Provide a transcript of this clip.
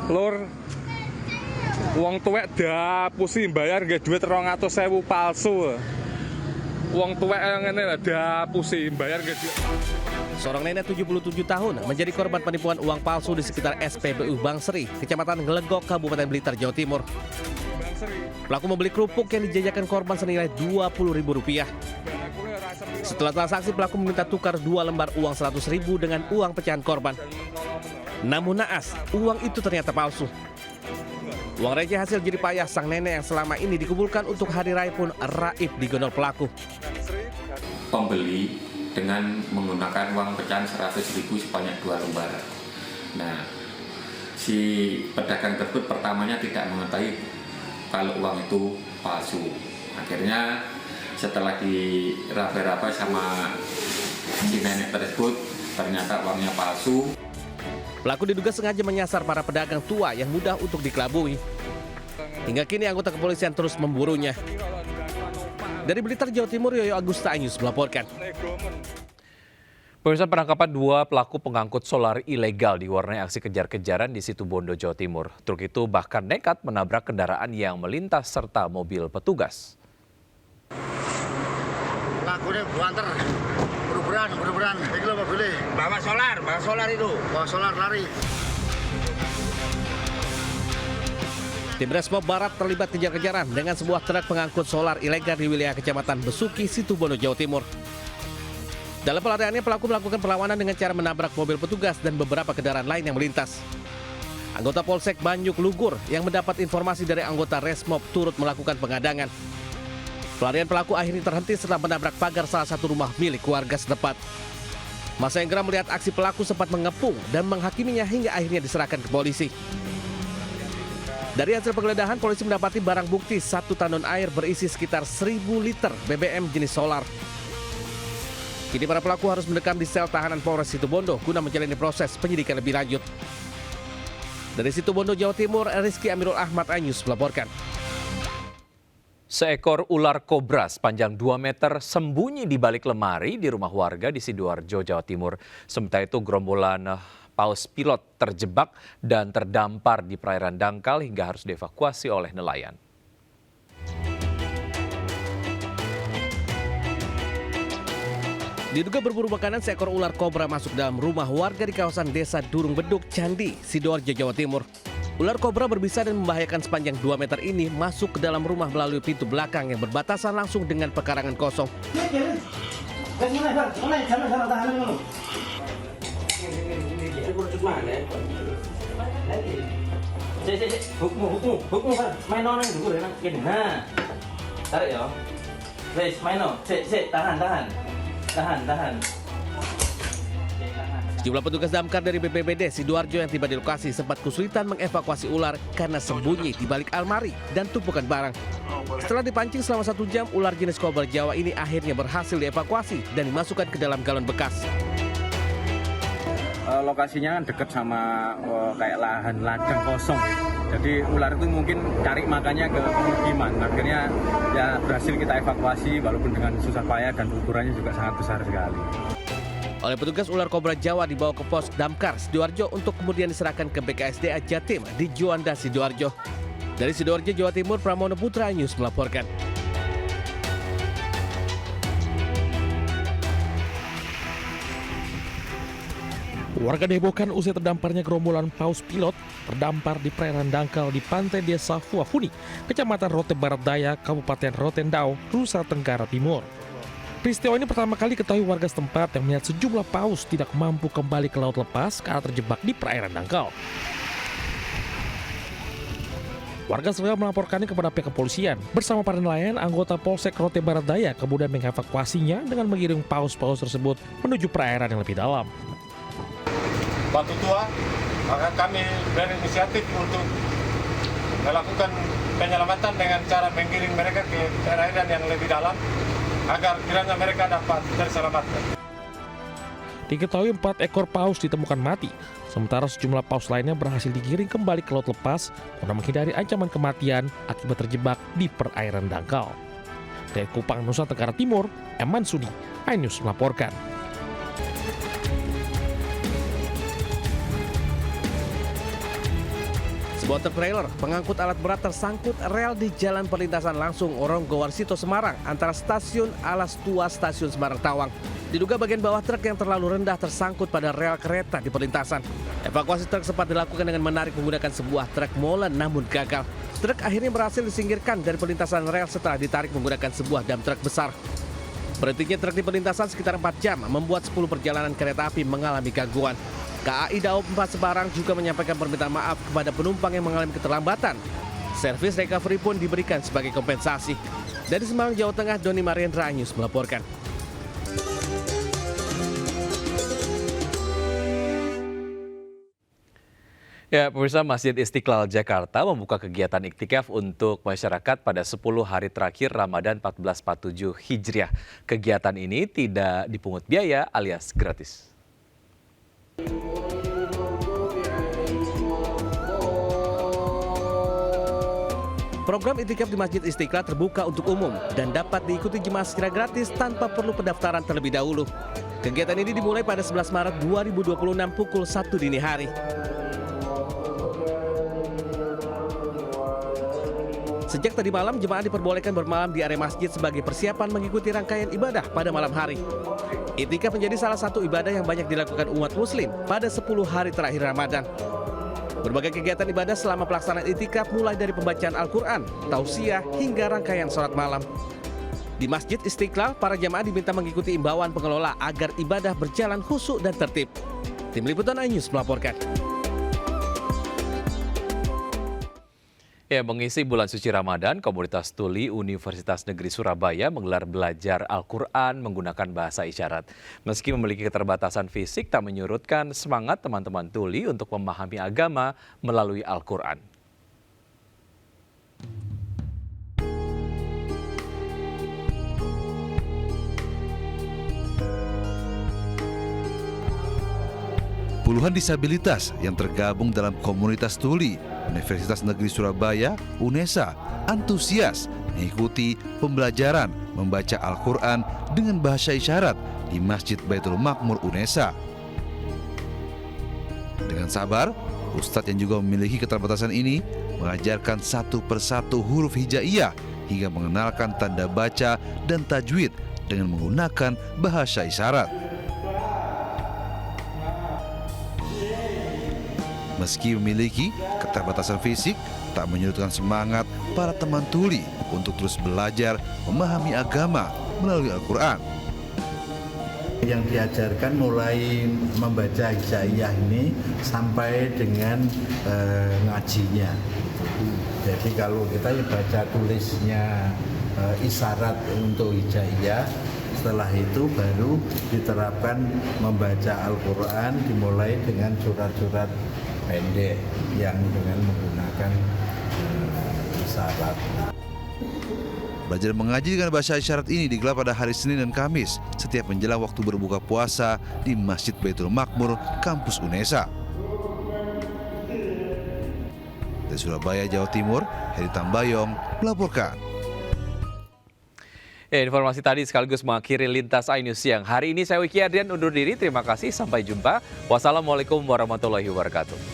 Lur, wong tuwek dapusi bayar nggih duit 200.000 palsu. Wong tuwek ngene lho dapusi bayar nggih duit. Seorang nenek 77 tahun menjadi korban penipuan uang palsu di sekitar SPBU Bangsri, Kecamatan Glegok, Kabupaten Blitar, Jawa Timur. Pelaku membeli kerupuk yang dijajakan korban senilai Rp20.000. Setelah transaksi, pelaku meminta tukar 2 lembar uang Rp100.000 dengan uang pecahan korban. Namun naas, uang itu ternyata palsu. Uang receh hasil jerih payah sang nenek yang selama ini dikumpulkan untuk hari raya pun raib digondol pelaku. Pembeli dengan menggunakan uang pecahan Rp100.000 sebanyak 2 lembar. Nah, si pedagang tersebut pertamanya tidak mengetahui kalau uang itu palsu. Akhirnya setelah diraba-raba sama si nenek tersebut, ternyata uangnya palsu. Pelaku diduga sengaja menyasar para pedagang tua yang mudah untuk dikelabui. Hingga kini anggota kepolisian terus memburunya. Dari Blitar, Jawa Timur, Yoyo Agusta Anyus melaporkan. Pemirsa, penangkapan 2 pelaku pengangkut solar ilegal diwarnai aksi kejar-kejaran di Situbondo, Jawa Timur. Truk itu bahkan nekat menabrak kendaraan yang melintas serta mobil petugas. Lagunya buanter, beruberan. Ini lo boleh. Bawa solar itu. Bawa solar lari. Tim Resmob Barat terlibat kejar-kejaran dengan sebuah truk pengangkut solar ilegal di wilayah Kecamatan Besuki, Situbondo, Jawa Timur. Dalam pelariannya, pelaku melakukan perlawanan dengan cara menabrak mobil petugas dan beberapa kendaraan lain yang melintas. Anggota Polsek Banjuk Lugur yang mendapat informasi dari anggota Resmob turut melakukan pengadangan. Pelarian pelaku akhirnya terhenti setelah menabrak pagar salah satu rumah milik warga setempat. Masa yang geram melihat aksi pelaku sempat mengepung dan menghakiminya hingga akhirnya diserahkan ke polisi. Dari hasil penggeledahan, polisi mendapati barang bukti 1 tanun air berisi sekitar 1.000 liter BBM jenis solar. Kini para pelaku harus mendekam di sel tahanan Polres Situbondo guna menjalani proses penyidikan lebih lanjut. Dari Situbondo, Jawa Timur, Rizky Amirul Ahmad Anyus melaporkan. Seekor ular kobra sepanjang 2 meter sembunyi di balik lemari di rumah warga di Sidoarjo, Jawa Timur. Sementara itu gerombolan paus pilot terjebak dan terdampar di perairan dangkal hingga harus dievakuasi oleh nelayan. Diduga berburu makanan, seekor ular kobra masuk dalam rumah warga di kawasan Desa Durung Beduk, Candi, Sidoarjo, Jawa Timur. Ular kobra berbisa dan membahayakan sepanjang 2 meter ini masuk ke dalam rumah melalui pintu belakang yang berbatasan langsung dengan pekarangan kosong. Tahan. Sejumlah petugas damkar dari BPBD Sidoarjo yang tiba di lokasi sempat kesulitan mengevakuasi ular karena sembunyi di balik almari dan tumpukan barang. Setelah dipancing selama 1 jam, ular jenis kobra Jawa ini akhirnya berhasil dievakuasi dan dimasukkan ke dalam galon bekas. Lokasinya dekat sama kayak lahan ladang kosong. Jadi ular itu mungkin cari makannya ke pemukiman. Akhirnya ya berhasil kita evakuasi walaupun dengan susah payah dan ukurannya juga sangat besar sekali. Oleh petugas, ular kobra Jawa dibawa ke pos damkar Sidoarjo untuk kemudian diserahkan ke BKSDA Jatim di Juanda, Sidoarjo. Dari Sidoarjo, Jawa Timur, Pramono Putra News melaporkan. Warga dihebohkan usai terdamparnya gerombolan paus pilot terdampar di perairan dangkal di pantai Desa Fuafuni, Kecamatan Rote Barat Daya, Kabupaten Rotendao, Nusa Tenggara Timur. Peristiwa ini pertama kali diketahui warga setempat yang melihat sejumlah paus tidak mampu kembali ke laut lepas karena terjebak di perairan dangkal. Warga segera melaporkannya kepada pihak kepolisian. Bersama para nelayan, anggota Polsek Rote Barat Daya kemudian mengevakuasinya dengan mengirim paus-paus tersebut menuju perairan yang lebih dalam. Batu Tua akan kami berinisiatif untuk melakukan penyelamatan dengan cara menggiring mereka ke perairan yang lebih dalam agar kiranya mereka dapat terselamatkan. Diketahui 4 ekor paus ditemukan mati, sementara sejumlah paus lainnya berhasil digiring kembali ke laut lepas guna menghindari ancaman kematian akibat terjebak di perairan dangkal. Dari Kupang, Nusa Tenggara Timur, Eman Sudi, iNews melaporkan. Sebuah truk trailer pengangkut alat berat tersangkut rel di jalan perlintasan langsung Oronggowarsito Semarang antara stasiun Alas Tua Stasiun Semarang Tawang. Diduga bagian bawah truk yang terlalu rendah tersangkut pada rel kereta di perlintasan. Evakuasi truk sempat dilakukan dengan menarik menggunakan sebuah truk molen namun gagal. Truk akhirnya berhasil disingkirkan dari perlintasan rel setelah ditarik menggunakan sebuah dam truk besar. Berhentinya truk di perlintasan sekitar 4 jam membuat 10 perjalanan kereta api mengalami gangguan. KAI Daob 4 Semarang juga menyampaikan permintaan maaf kepada penumpang yang mengalami keterlambatan. Servis recovery pun diberikan sebagai kompensasi. Dari Semarang, Jawa Tengah, Doni Mariendra News melaporkan. Ya, pemirsa, Masjid Istiqlal Jakarta membuka kegiatan iktikaf untuk masyarakat pada 10 hari terakhir Ramadan 1447 Hijriah. Kegiatan ini tidak dipungut biaya alias gratis. Program iktikaf di Masjid Istiqlal terbuka untuk umum dan dapat diikuti jemaah secara gratis tanpa perlu pendaftaran terlebih dahulu. Kegiatan ini dimulai pada 11 Maret 2026 pukul 1 dini hari. Sejak tadi malam, jemaah diperbolehkan bermalam di area masjid sebagai persiapan mengikuti rangkaian ibadah pada malam hari. Iktikaf menjadi salah satu ibadah yang banyak dilakukan umat muslim pada 10 hari terakhir Ramadan. Berbagai kegiatan ibadah selama pelaksanaan iktikaf mulai dari pembacaan Al-Quran, tausiah, hingga rangkaian sholat malam. Di Masjid Istiqlal, para jamaah diminta mengikuti imbauan pengelola agar ibadah berjalan khusyuk dan tertib. Tim Liputan iNews melaporkan. Ya, mengisi bulan suci Ramadan, komunitas tuli Universitas Negeri Surabaya menggelar belajar Al-Quran menggunakan bahasa isyarat. Meski memiliki keterbatasan fisik, tak menyurutkan semangat teman-teman tuli untuk memahami agama melalui Al-Quran. Puluhan disabilitas yang tergabung dalam komunitas tuli Universitas Negeri Surabaya, UNESA, antusias mengikuti pembelajaran membaca Al-Quran dengan bahasa isyarat di Masjid Baitul Makmur UNESA. Dengan sabar, Ustadz yang juga memiliki keterbatasan ini mengajarkan satu persatu huruf hijaiyah hingga mengenalkan tanda baca dan tajwid dengan menggunakan bahasa isyarat. Meski memiliki keterbatasan fisik, tak menyurutkan semangat para teman tuli untuk terus belajar memahami agama melalui Al-Quran. Yang diajarkan mulai membaca hijaiyah ini sampai dengan ngajinya. Jadi kalau kita baca tulisnya isyarat untuk hijaiyah, setelah itu baru diterapkan membaca Al-Quran dimulai dengan surat-surat pendek yang dengan menggunakan isyarat. Belajar mengaji dengan bahasa isyarat ini digelar pada hari Senin dan Kamis setiap menjelang waktu berbuka puasa di Masjid Baitul Makmur, kampus UNESA. Dari Surabaya, Jawa Timur, Heri Tambayong melaporkan. Ya, informasi tadi sekaligus mengakhiri Lintas iNews siang. Hari ini saya Wiki Adrian undur diri. Terima kasih, sampai jumpa. Wassalamualaikum warahmatullahi wabarakatuh.